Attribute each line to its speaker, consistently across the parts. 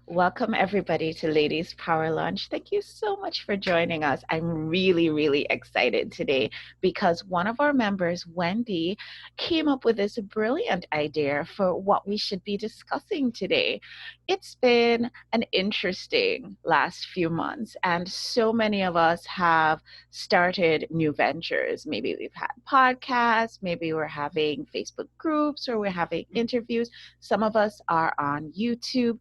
Speaker 1: Welcome, everybody, to Ladies Power Lunch. Thank you so much for joining us. I'm really, really excited today because one of our members, Wendy, came up with this brilliant idea for what we should be discussing today. It's been an interesting last few months, and so many of us have started new ventures. Maybe we've had podcasts, maybe we're having Facebook groups, or we're having interviews. Some of us are on YouTube.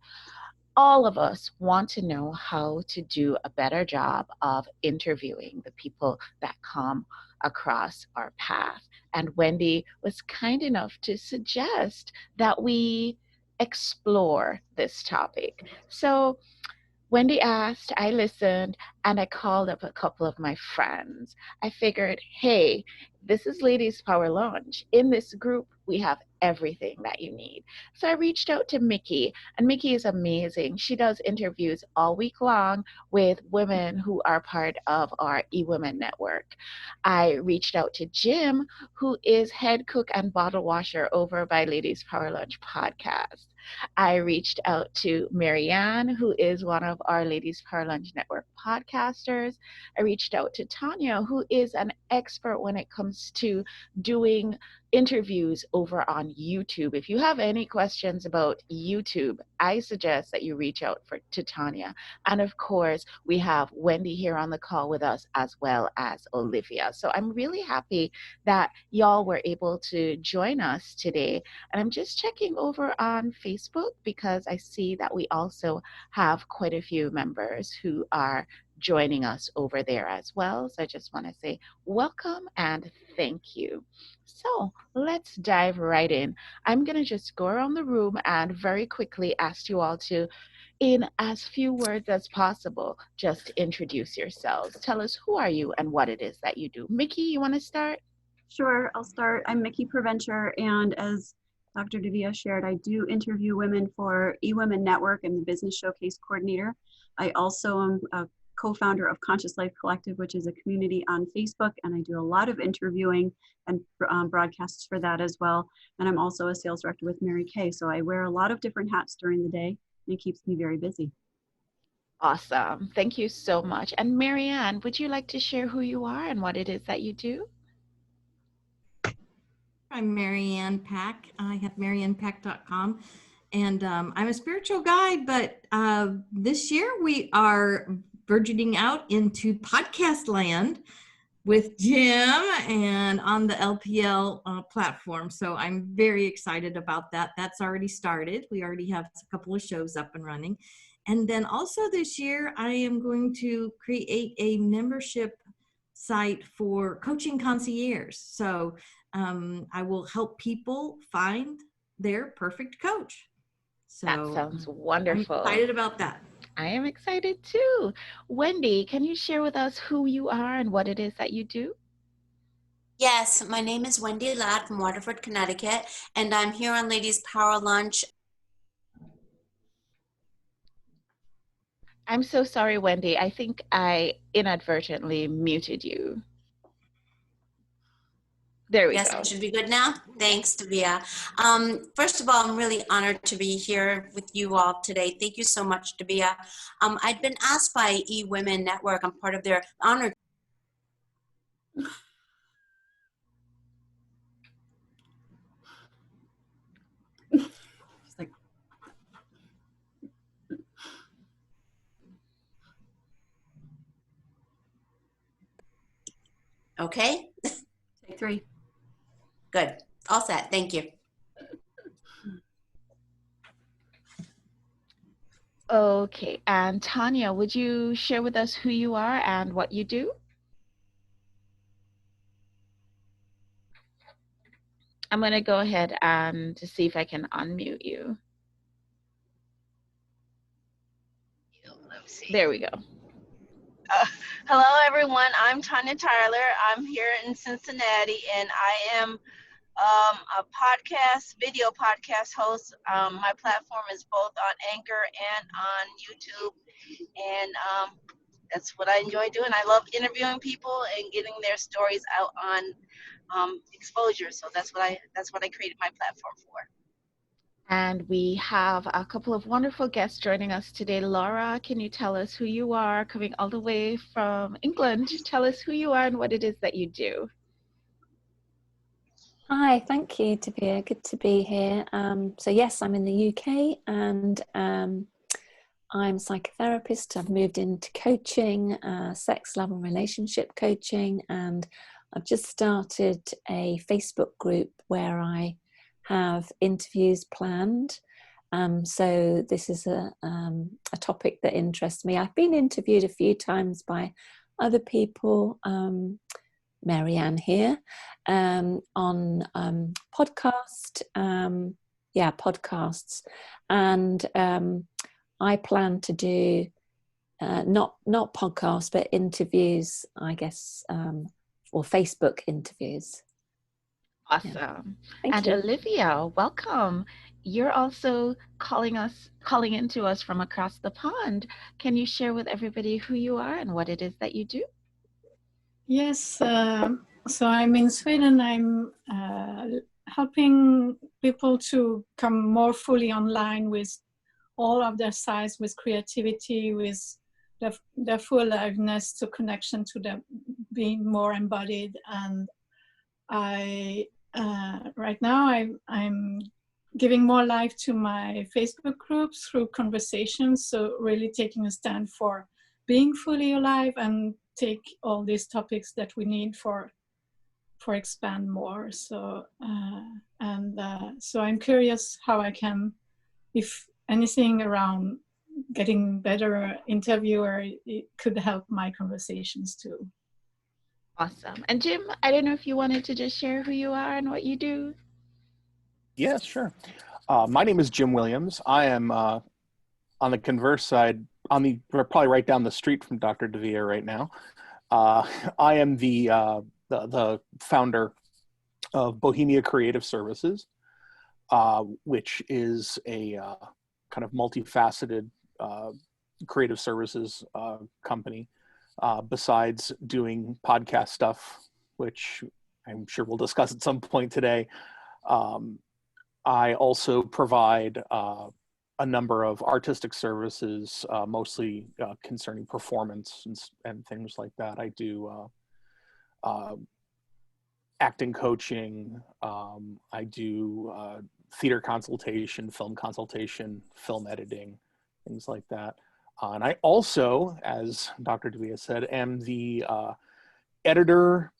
Speaker 1: All of us want to know how to do a better job of interviewing the people that come across our path. And Wendy was kind enough to suggest that we explore this topic. So Wendy asked, I listened, and I called up a couple of my friends. I figured, hey, this is Ladies Power Lunch. In this group, we have everything that you need. So I reached out to Mikki, and Mikki is amazing. She does interviews all week long with women who are part of our eWomen network. I reached out to Jim, who is head cook and bottle washer over by Ladies Power Lunch podcast. I reached out to Maryann, who is one of our Ladies Power Lunch Network podcasters. I reached out to Tonia, who is an expert when it comes to doing interviews over on YouTube. If you have any questions about YouTube, I suggest that you reach out to Tonia. And of course, we have Wendy here on the call with us as well as Olivia. So I'm really happy that y'all were able to join us today. And I'm just checking over on Facebook because I see that we also have quite a few members who are joining us over there as well. So I just want to say welcome and thank you. So let's dive right in. I'm going to just go around the room and very quickly ask you all to, in as few words as possible, just introduce yourselves. Tell us who are you and what it is that you do. Mikki, you want to start?
Speaker 2: Sure, I'll start. I'm Mikki Provencher, and as Dr. Davia shared, I do interview women for eWomen Network and the Business Showcase Coordinator. I also am a co-founder of Conscious Life Collective, which is a community on Facebook, and I do a lot of interviewing and broadcasts for that as well. And I'm also a sales director with Mary Kay, so I wear a lot of different hats during the day, and it keeps me very busy.
Speaker 1: Awesome. Thank you so much. And Maryann, would you like to share who you are and what it is that you do?
Speaker 3: I'm Maryann Pack. I have maryannpack.com, and I'm a spiritual guide, but this year we are burgeoning out into podcast land with Jim and on the LPL platform. So I'm very excited about that. That's already started. We already have a couple of shows up and running. And then also this year, I am going to create a membership site for coaching concierge. So I will help people find their perfect coach. So
Speaker 1: that sounds wonderful.
Speaker 3: I'm excited about that.
Speaker 1: I am excited too. Wendy, can you share with us who you are and what it is that you do?
Speaker 4: Yes, my name is Wendy Ladd from Waterford, Connecticut, and I'm here on Ladies Power Lunch.
Speaker 1: I'm so sorry, Wendy. I think I inadvertently muted you. There we go.
Speaker 4: Yes, it should be good now. Thanks, Davia. First of all, I'm really honored to be here with you all today. Thank you so much, Davia. I'd been asked by eWomen Network, I'm part of their honor. Okay.
Speaker 2: Take 3.
Speaker 4: Good. All set. Thank you.
Speaker 1: Okay. And Tonia, would you share with us who you are and what you do? I'm going to go ahead and see if I can unmute you. There we go.
Speaker 5: Hello, everyone. I'm Tonia Tyler. I'm here in Cincinnati, and I am a video podcast host. My platform is both on Anchor and on YouTube, and that's what I enjoy doing. I love interviewing people and getting their stories out on exposure. So that's what I created my platform for.
Speaker 1: And we have a couple of wonderful guests joining us today. Laura, can you tell us who you are, coming all the way from England? Tell us who you are and what it is that you do.
Speaker 6: Hi, thank you, Davia. Good to be here. So yes, I'm in the UK, and I'm a psychotherapist. I've moved into coaching, sex, love and relationship coaching, and I've just started a Facebook group where I have interviews planned. So this is a topic that interests me. I've been interviewed a few times by other people, Maryann here, on podcasts, and I plan to do not podcasts, but interviews, I guess, or Facebook interviews.
Speaker 1: Awesome.
Speaker 6: Yeah.
Speaker 1: And
Speaker 6: you.
Speaker 1: Olivia, welcome. You're also calling into us from across the pond. Can you share with everybody who you are and what it is that you do?
Speaker 7: Yes, so I'm in Sweden. I'm helping people to come more fully online with all of their sides, with creativity, with their full aliveness to connection to them being more embodied. And I right now I'm giving more life to my Facebook groups through conversations. So really taking a stand for being fully alive and take all these topics that we need for expand more. So so I'm curious how I can, if anything around getting better interviewer, it could help my conversations too.
Speaker 1: Awesome. And Jim, I don't know if you wanted to just share who you are and what you do.
Speaker 8: Yeah, sure. My name is Jim Williams. I am on the converse side, probably right down the street from Dr. Davia right now. I am the founder of Bohemia Creative Services, which is a kind of multifaceted creative services company. Besides doing podcast stuff, which I'm sure we'll discuss at some point today, I also provide a number of artistic services, mostly concerning performance and things like that. I do acting coaching, I do theater consultation, film editing, things like that. And I also, as Dr. Davia said, am the editor,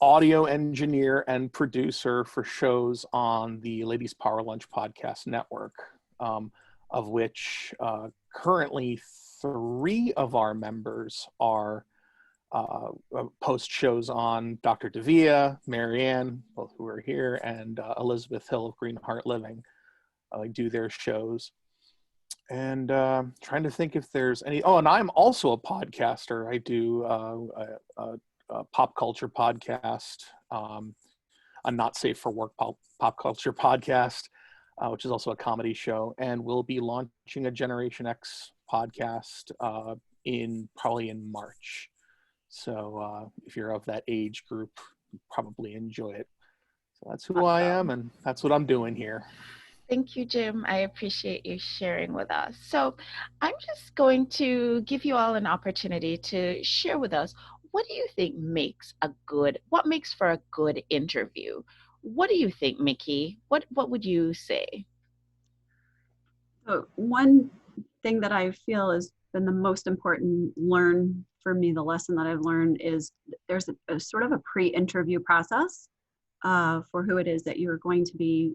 Speaker 8: audio engineer, and producer for shows on the Ladies Power Lunch podcast network, of which currently 3 of our members are post shows on Dr. Davia, Maryann, both who are here, and Elizabeth Hill of Green Heart Living. I do their shows. And trying to think if there's any, and I'm also a podcaster. I do a pop culture podcast, a Not Safe for Work pop culture podcast, which is also a comedy show. And we'll be launching a Generation X podcast probably in March. So if you're of that age group, you probably enjoy it. So that's who I am, and that's what I'm doing here.
Speaker 1: Thank you, Jim. I appreciate you sharing with us. So I'm just going to give you all an opportunity to share with us, what do you think makes for a good interview? What do you think, Mikki? What would you say?
Speaker 2: So one thing that I feel has been the most important for me, the lesson that I've learned is there's a sort of a pre-interview process for who it is that you're going to be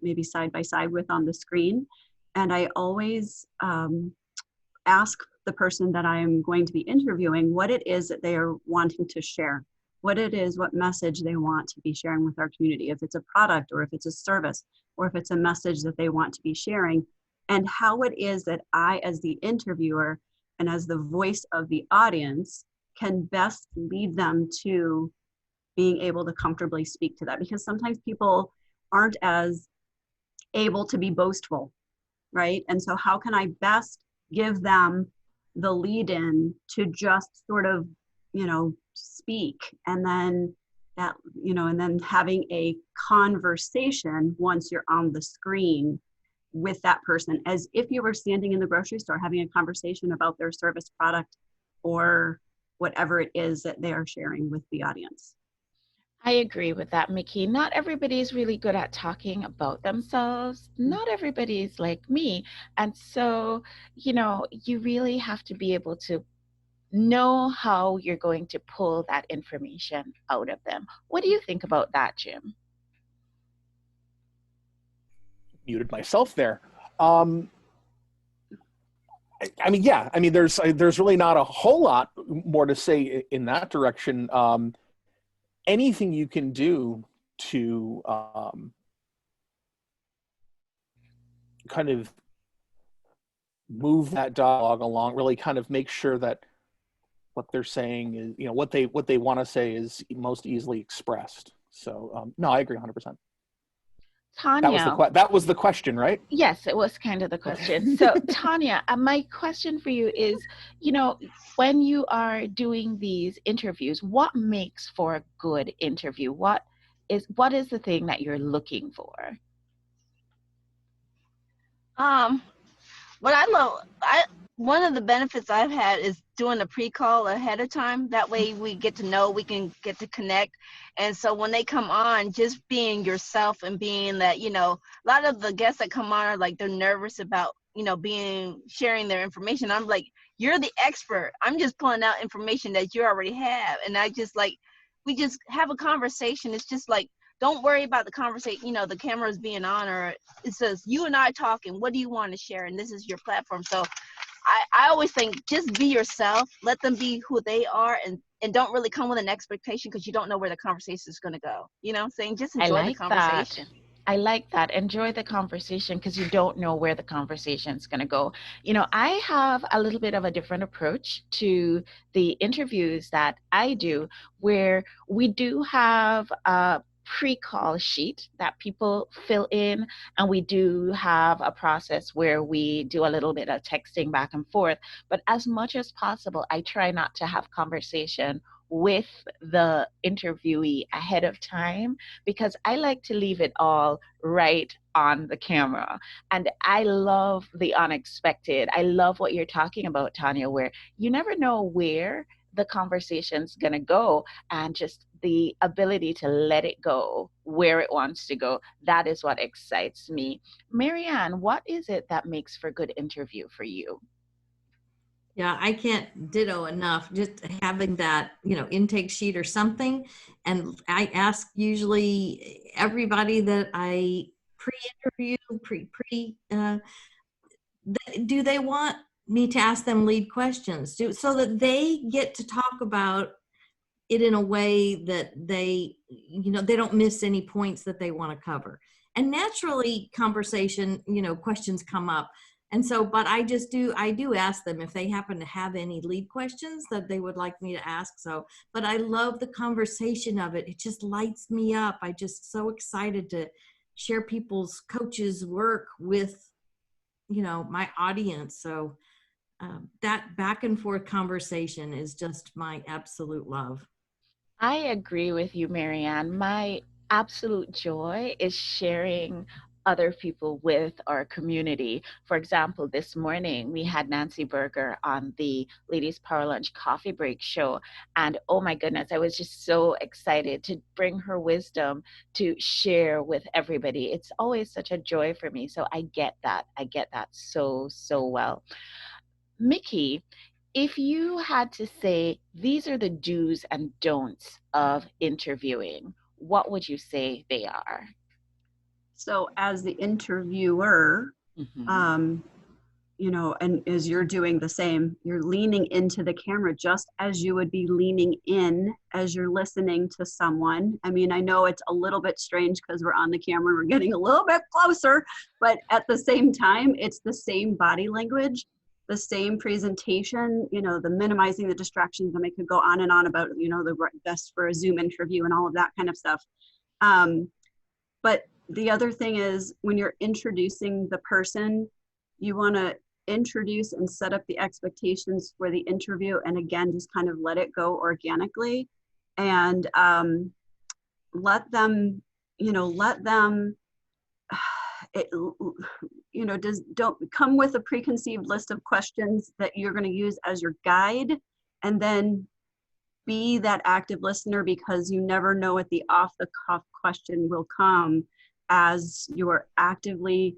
Speaker 2: maybe side by side with on the screen. And I always ask the person that I'm going to be interviewing what it is that they are wanting to share, what message they want to be sharing with our community, if it's a product or if it's a service or if it's a message that they want to be sharing, and how it is that I, as the interviewer and as the voice of the audience, can best lead them to being able to comfortably speak to that. Because sometimes people aren't as able to be boastful, right? And so how can I best give them the lead in to just sort of, speak, and then that, you know, and then having a conversation once you're on the screen with that person, as if you were standing in the grocery store having a conversation about their service, product, or whatever it is that they are sharing with the audience.
Speaker 1: I agree with that, Mikki. Not everybody is really good at talking about themselves. Not everybody is like me. And so, you know, you really have to be able to know how you're going to pull that information out of them. What do you think about that, Jim?
Speaker 8: Muted myself there. I mean, yeah, I mean, there's really not a whole lot more to say in that direction. Anything you can do to kind of move that dialogue along, really kind of make sure that what they're saying is, you know, what they want to say is most easily expressed. So no, I agree 100%.
Speaker 1: Tonia.
Speaker 8: That was the question, right?
Speaker 1: Yes, it was kind of the question. So Tonia, my question for you is, you know, when you are doing these interviews, what makes for a good interview? What is the thing that you're looking for?
Speaker 5: What I love, one of the benefits I've had is doing a pre-call ahead of time. That way we get to know, we can get to connect. And so when they come on, just being yourself and being that, you know, a lot of the guests that come on are like, they're nervous about, you know, sharing their information. I'm like, you're the expert. I'm just pulling out information that you already have. And I just like, we just have a conversation. It's just like, don't worry about the conversation, you know, the camera's being on, or it says you and I talking, what do you want to share? And this is your platform. So I always think just be yourself, let them be who they are, and don't really come with an expectation because you don't know where the conversation is going to go. You know what I'm saying? Just enjoy the conversation.
Speaker 1: I like that. Enjoy the conversation because you don't know where the conversation is going to go. You know, I have a little bit of a different approach to the interviews that I do, where we do have a pre-call sheet that people fill in, and we do have a process where we do a little bit of texting back and forth. But as much as possible, I try not to have conversation with the interviewee ahead of time, because I like to leave it all right on the camera. And I love the unexpected. I love what you're talking about, Tonia, where you never know where the conversation's going to go, and just the ability to let it go where it wants to go. That is what excites me. Maryann, what is it that makes for a good interview for you?
Speaker 3: Yeah, I can't ditto enough. Just having that, you know, intake sheet or something. And I ask usually everybody that I pre-interview, do they want me to ask them lead questions, so that they get to talk about it in a way that they, you know, they don't miss any points that they want to cover. And naturally, conversation, you know, questions come up. And so, but I do ask them if they happen to have any lead questions that they would like me to ask. So, but I love the conversation of it. It just lights me up. I just so excited to share people's coaches' work with, you know, my audience. So that back and forth conversation is just my absolute love.
Speaker 1: I agree with you, Maryann. My absolute joy is sharing other people with our community. For example, this morning we had Nancy Berger on the Ladies Power Lunch Coffee Break show. And oh my goodness, I was just so excited to bring her wisdom to share with everybody. It's always such a joy for me. So I get that. I get that so well. Mikki, if you had to say these are the do's and don'ts of interviewing, what would you say they are?
Speaker 2: So as the interviewer, you know, and as you're doing the same, you're leaning into the camera just as you would be leaning in as you're listening to someone. I mean, I know it's a little bit strange because we're on the camera, we're getting a little bit closer, but at the same time, it's the same body language, the same presentation, you know, the minimizing the distractions. And I could go on and on about, you know, the best for a Zoom interview and all of that kind of stuff. But the other thing is, when you're introducing the person, you want to introduce and set up the expectations for the interview, and again, just kind of let it go organically. And let them, let them, it, don't come with a preconceived list of questions that you're going to use as your guide, and then be that active listener, because you never know what the off the cuff question will come as you're actively,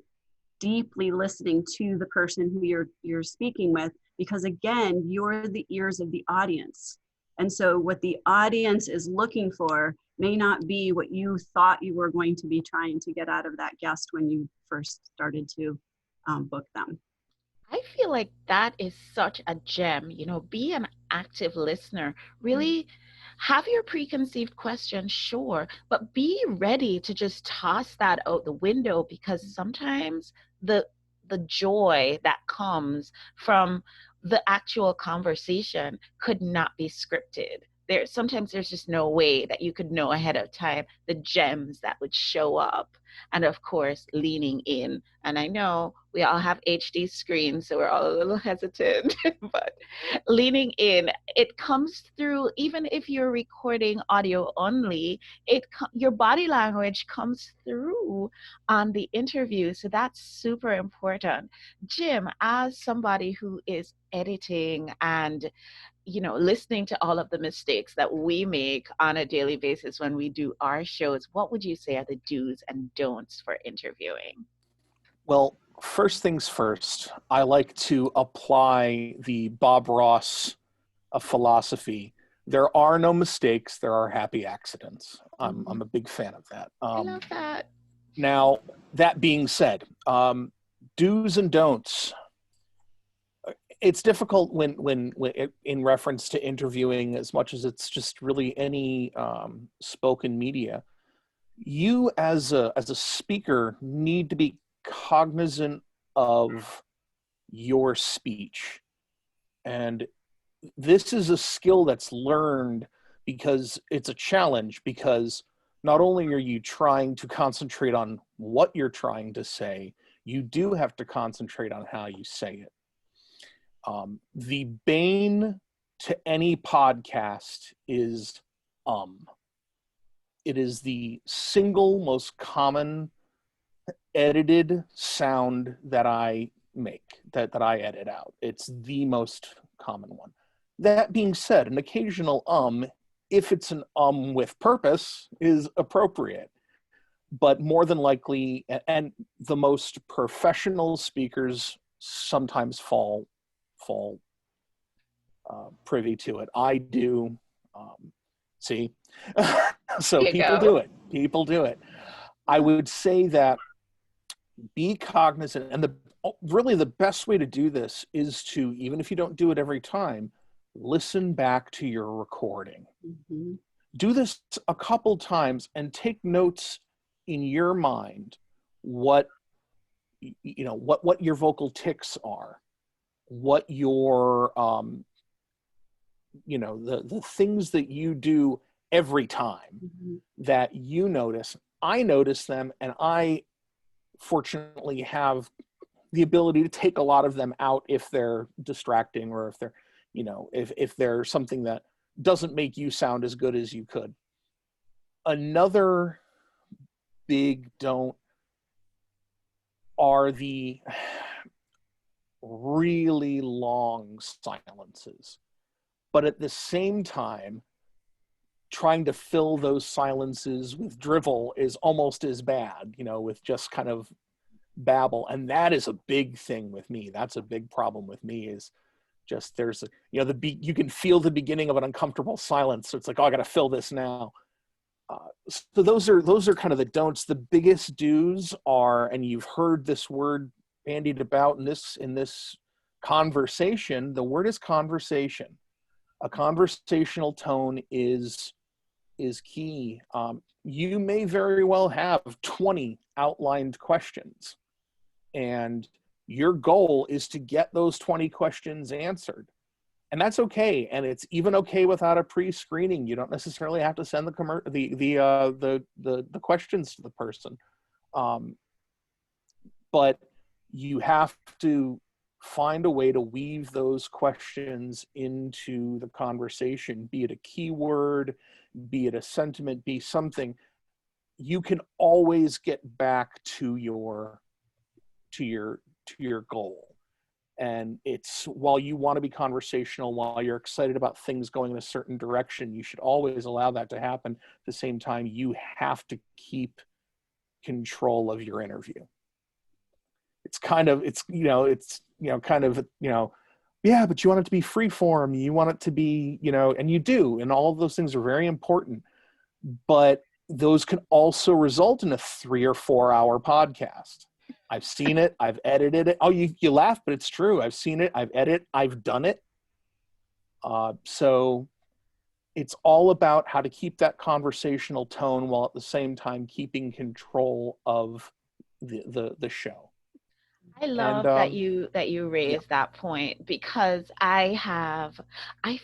Speaker 2: deeply listening to the person who you're speaking with, because again, you're the ears of the audience. And so what the audience is looking for may not be what you thought you were going to be trying to get out of that guest when you first started to book them.
Speaker 1: I feel like that is such a gem. Be an active listener. Really have your preconceived questions, sure, but be ready to just toss that out the window, because sometimes the joy that comes from the actual conversation could not be scripted. Sometimes there's just no way that you could know ahead of time the gems that would show up. And of course, leaning in. And I know we all have HD screens, so we're all a little hesitant, but leaning in, it comes through. Even if you're recording audio only, your body language comes through on the interview. So that's super important. Jim, as somebody who is editing and listening to all of the mistakes that we make on a daily basis when we do our shows, what would you say are the do's and don'ts for interviewing?
Speaker 8: Well, first things first, I like to apply the Bob Ross philosophy. There are no mistakes, there are happy accidents. I'm a big fan of that.
Speaker 1: I love that.
Speaker 8: Now, that being said, do's and don'ts. It's difficult when in reference to interviewing, as much as it's just really any spoken media. You as a speaker need to be cognizant of your speech, and this is a skill that's learned because it's a challenge, because not only are you trying to concentrate on what you're trying to say, you do have to concentrate on how you say it. The bane to any podcast is it is the single most common edited sound that I make, that I edit out. It's the most common one. That being said, an occasional if it's an with purpose, is appropriate. But more than likely, and the most professional speakers sometimes fall privy to it. I do. See, so people do it. I would say that be cognizant, and really the best way to do this is to, even if you don't do it every time, listen back to your recording.
Speaker 2: Mm-hmm.
Speaker 8: Do this a couple times and take notes in your mind what your vocal tics are, what your the things that you do every time
Speaker 2: Mm-hmm.
Speaker 8: that you notice. I notice them, and I fortunately have the ability to take a lot of them out if they're distracting, or if they're if they're something that doesn't make you sound as good as you could. Another big don't are the really long silences. But at the same time, trying to fill those silences with drivel is almost as bad, with just kind of babble. And that is a big thing with me. That's a big problem with me, is just there's, you can feel the beginning of an uncomfortable silence. So it's like, oh, I got to fill this now. So those are kind of the don'ts. The biggest do's are, and you've heard this word bandied about in this conversation, the word is conversation. A conversational tone is key. You may very well have 20 outlined questions, and your goal is to get those 20 questions answered. And that's okay. And it's even okay without a pre-screening. You don't necessarily have to send the questions to the person. But you have to find a way to weave those questions into the conversation, be it a keyword, be it a sentiment, be something you can always get back to your goal. And it's, while you want to be conversational, while you're excited about things going in a certain direction, you should always allow that to happen. At the same time, you have to keep control of your interview. It's kind of, yeah, but you want it to be free form. You want it to be, and you do. And all of those things are very important. But those can also result in a 3 or 4 hour podcast. I've seen it. I've edited it. Oh, you laugh, but it's true. I've seen it. I've edited. I've done it. So it's all about how to keep that conversational tone while at the same time keeping control of the show.
Speaker 1: I love that you raised that point, because I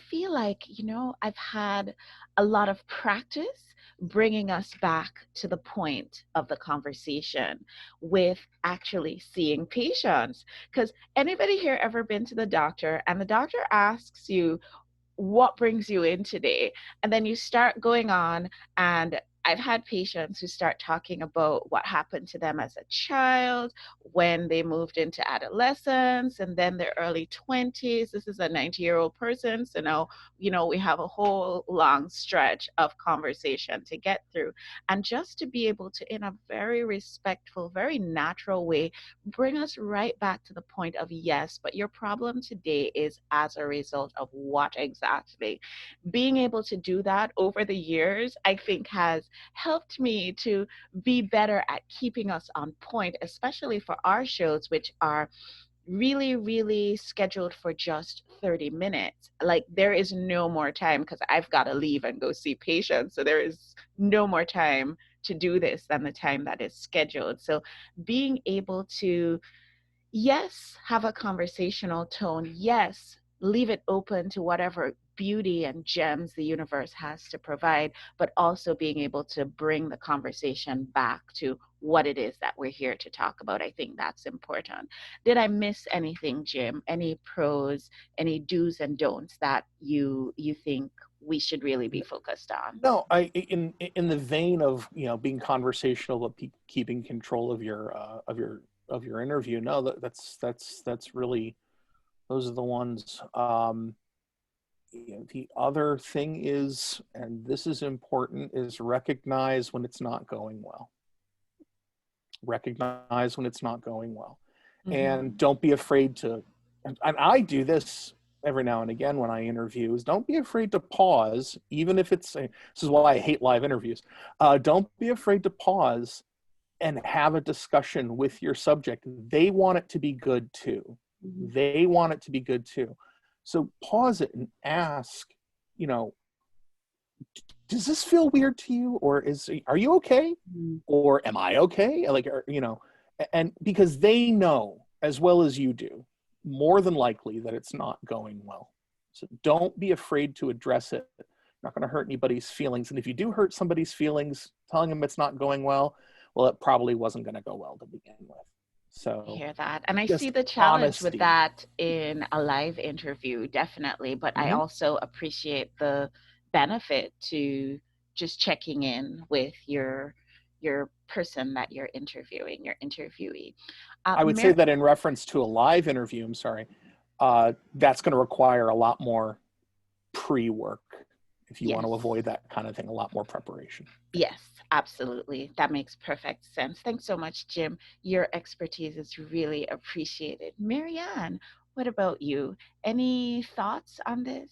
Speaker 1: feel like, I've had a lot of practice bringing us back to the point of the conversation with actually seeing patients. Because anybody here ever been to the doctor and the doctor asks you, what brings you in today? And then you start going on, and I've had patients who start talking about what happened to them as a child, when they moved into adolescence, and then their early 20s. This is a 90-year-old person. So now, we have a whole long stretch of conversation to get through. And just to be able to, in a very respectful, very natural way, bring us right back to the point of, yes, but your problem today is as a result of what exactly? Being able to do that over the years, I think, has helped me to be better at keeping us on point, especially for our shows, which are really, really scheduled for just 30 minutes. Like, there is no more time, because I've got to leave and go see patients. So there is no more time to do this than the time that is scheduled. So being able to, yes, have a conversational tone, yes, leave it open to whatever beauty and gems the universe has to provide, but also being able to bring the conversation back to what it is that we're here to talk about. I think that's important. Did I miss anything, Jim? Any pros, any do's and don'ts that you think we should really be focused on?
Speaker 8: No, in the vein of being conversational but keeping control of your interview. No, that's really, those are the ones. The other thing is, and this is important, is recognize when it's not going well. Recognize when it's not going well. Mm-hmm. And don't be afraid to, and I do this every now and again when I interview, is don't be afraid to pause, even if it's, this is why I hate live interviews. Don't be afraid to pause and have a discussion with your subject. They want it to be good too. Mm-hmm. They want it to be good too. So pause it and ask, does this feel weird to you? Or are you okay? Mm-hmm. Or am I okay? And because they know as well as you do, more than likely, that it's not going well. So don't be afraid to address it. You're not going to hurt anybody's feelings. And if you do hurt somebody's feelings, telling them it's not going well, it probably wasn't going to go well to begin with. So
Speaker 1: I hear that. And I see the challenge with that in a live interview, definitely. But mm-hmm. I also appreciate the benefit to just checking in with your person that you're interviewing, your interviewee.
Speaker 8: I would say that in reference to a live interview, I'm sorry, that's going to require a lot more pre-work if you want to avoid that kind of thing, a lot more preparation.
Speaker 1: Yes, absolutely. That makes perfect sense. Thanks so much, Jim. Your expertise is really appreciated. Maryann, what about you? Any thoughts on this?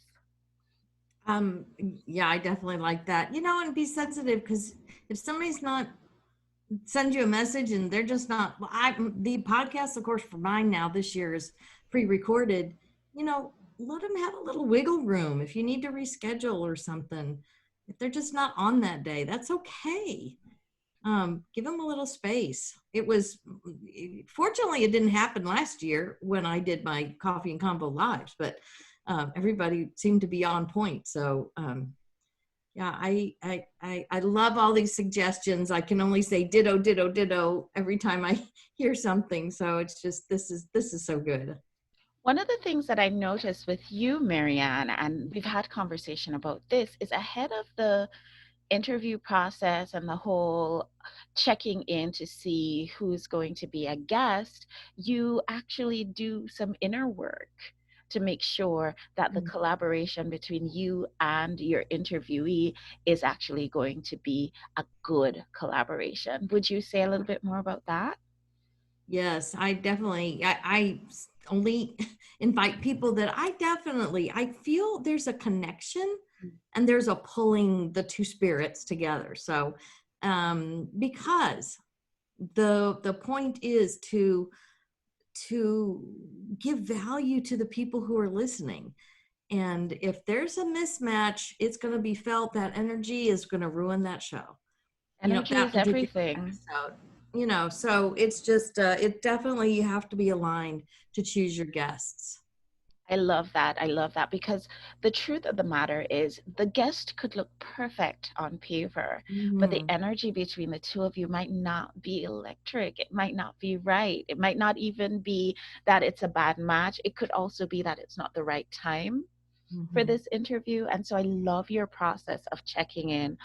Speaker 3: Yeah, I definitely like that. And be sensitive, because if somebody's not send you a message and they're just not, the podcast, of course, for mine now this year is pre-recorded, let them have a little wiggle room. If you need to reschedule or something, if they're just not on that day, that's okay. Give them a little space. Fortunately, it didn't happen last year when I did my Coffee and Convo lives, but everybody seemed to be on point. So yeah, I love all these suggestions. I can only say ditto, ditto, ditto every time I hear something. So it's just, this is so good.
Speaker 1: One of the things that I noticed with you, Maryann, and we've had conversation about this, is ahead of the interview process and the whole checking in to see who's going to be a guest, you actually do some inner work to make sure that the collaboration between you and your interviewee is actually going to be a good collaboration. Would you say a little bit more about that?
Speaker 3: Yes, I definitely, I only invite people that I feel there's a connection and there's a pulling the two spirits together. So, because the point is to give value to the people who are listening. And if there's a mismatch, it's going to be felt. That energy is going to ruin that show.
Speaker 1: Energy
Speaker 3: That
Speaker 1: is
Speaker 3: particular
Speaker 1: everything.
Speaker 3: episode. So it's just, it definitely, you have to be aligned to choose your guests.
Speaker 1: I love that. I love that because the truth of the matter is the guest could look perfect on paper, but the energy between the two of you might not be electric. It might not be right. It might not even be that it's a bad match. It could also be that it's not the right time for this interview. And so I love your process of checking in,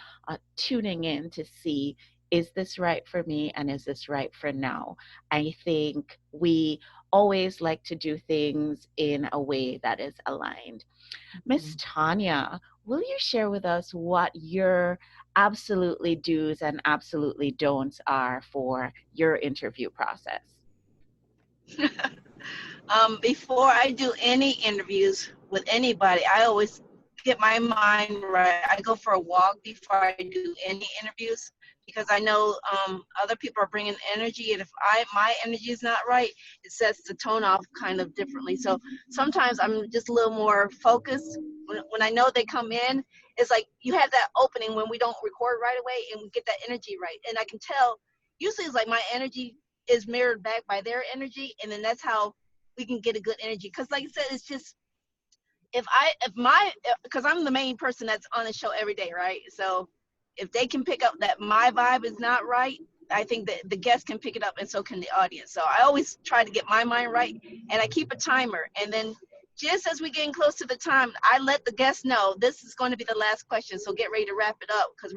Speaker 1: tuning in to see, is this right for me and is this right for now? I think we always like to do things in a way that is aligned. Miss Tonia, will you share with us what your absolutely do's and absolutely don'ts are for your interview process?
Speaker 5: Before I do any interviews with anybody, I always get my mind right. I go for a walk before I do any interviews because I know other people are bringing energy, and if my energy is not right, it sets the tone off kind of differently. So sometimes I'm just a little more focused. When I know they come in, it's like you have that opening when we don't record right away and we get that energy right, and I can tell. Usually, it's like my energy is mirrored back by their energy, and then that's how we can get a good energy. Because like I said, it's just because I'm the main person that's on the show every day, right? So if they can pick up that my vibe is not right, I think that the guests can pick it up, and so can the audience. So I always try to get my mind right, and I keep a timer, and then just as we getting close to the time, I let the guests know this is going to be the last question, so get ready to wrap it up, because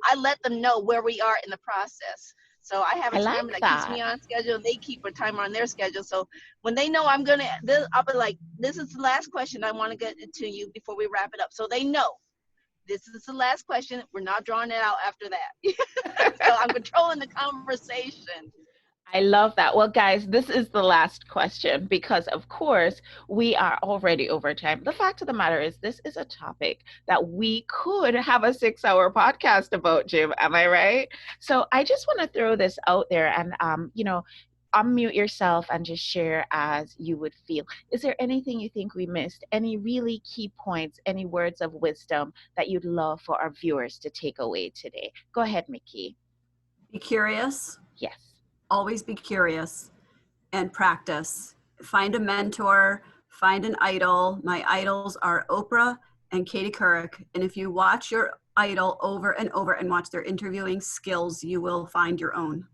Speaker 5: I let them know where we are in the process. So I have a
Speaker 1: I
Speaker 5: timer
Speaker 1: like
Speaker 5: that keeps
Speaker 1: that.
Speaker 5: me on schedule, and they keep a timer on their schedule. So when they know I'll be like, this is the last question I want to get to you before we wrap it up. So they know this is the last question. We're not drawing it out after that. So I'm controlling the conversation.
Speaker 1: I love that. Well, guys, this is the last question because, of course, we are already over time. The fact of the matter is, this is a topic that we could have a 6-hour podcast about, Jim. Am I right? So I just want to throw this out there and, unmute yourself and just share as you would feel. Is there anything you think we missed? Any really key points, any words of wisdom that you'd love for our viewers to take away today? Go ahead, Mikki.
Speaker 2: Be curious.
Speaker 1: Yes.
Speaker 2: Always be curious and practice. Find a mentor, find an idol. My idols are Oprah and Katie Couric. And if you watch your idol over and over and watch their interviewing skills, you will find your own.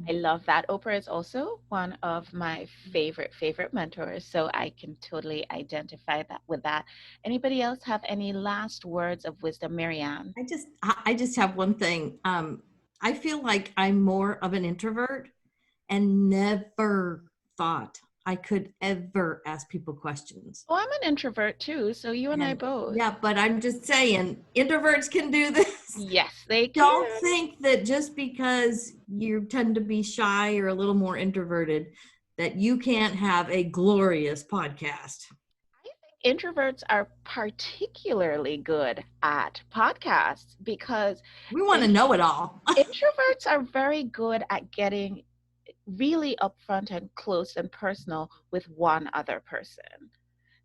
Speaker 1: I love that. Oprah is also one of my favorite mentors, so I can totally identify that with that. Anybody else have any last words of wisdom, Maryann?
Speaker 3: I just have one thing. I feel like I'm more of an introvert and never thought I could ever ask people questions.
Speaker 1: Oh, I'm an introvert too, so you and I both.
Speaker 3: Yeah, but I'm just saying, introverts can do this.
Speaker 1: Yes, they can.
Speaker 3: Don't think that just because you tend to be shy or a little more introverted, that you can't have a glorious podcast.
Speaker 1: I think introverts are particularly good at podcasts because
Speaker 3: we want to know it all.
Speaker 1: Introverts are very good at getting really upfront and close and personal with one other person.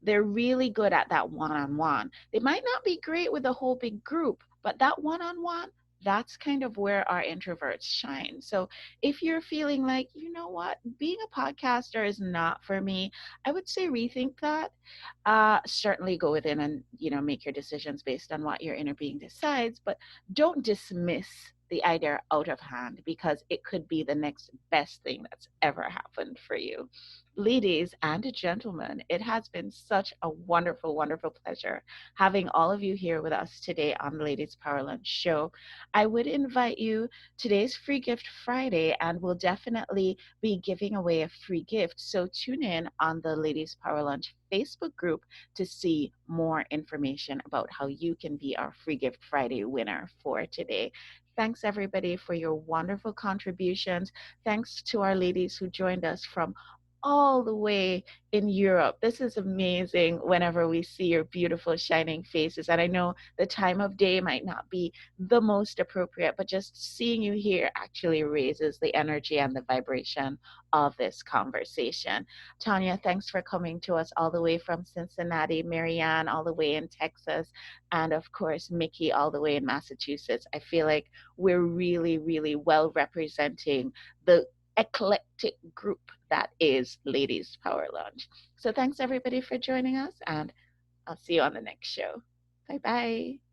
Speaker 1: They're really good at that one-on-one. They might not be great with a whole big group, but that one-on-one, that's kind of where our introverts shine. So if you're feeling like, you know what, being a podcaster is not for me, I would say rethink that. Certainly go within and, make your decisions based on what your inner being decides, but don't dismiss the idea out of hand, because it could be the next best thing that's ever happened for you. Ladies and gentlemen, it has been such a wonderful, wonderful pleasure having all of you here with us today on the Ladies Power Lunch show. I would invite you, today's Free Gift Friday, and we'll definitely be giving away a free gift. So tune in on the Ladies Power Lunch Facebook group to see more information about how you can be our Free Gift Friday winner for today. Thanks everybody for your wonderful contributions. Thanks to our ladies who joined us from all the way in Europe. This is amazing whenever we see your beautiful shining faces. And I know the time of day might not be the most appropriate, but just seeing you here actually raises the energy and the vibration of this conversation. Tonia, thanks for coming to us all the way from Cincinnati, Maryann all the way in Texas, and of course, Mikki all the way in Massachusetts. I feel like we're really, really well representing the eclectic group that is Ladies Power Lunch. So thanks everybody for joining us, and I'll see you on the next show. Bye bye.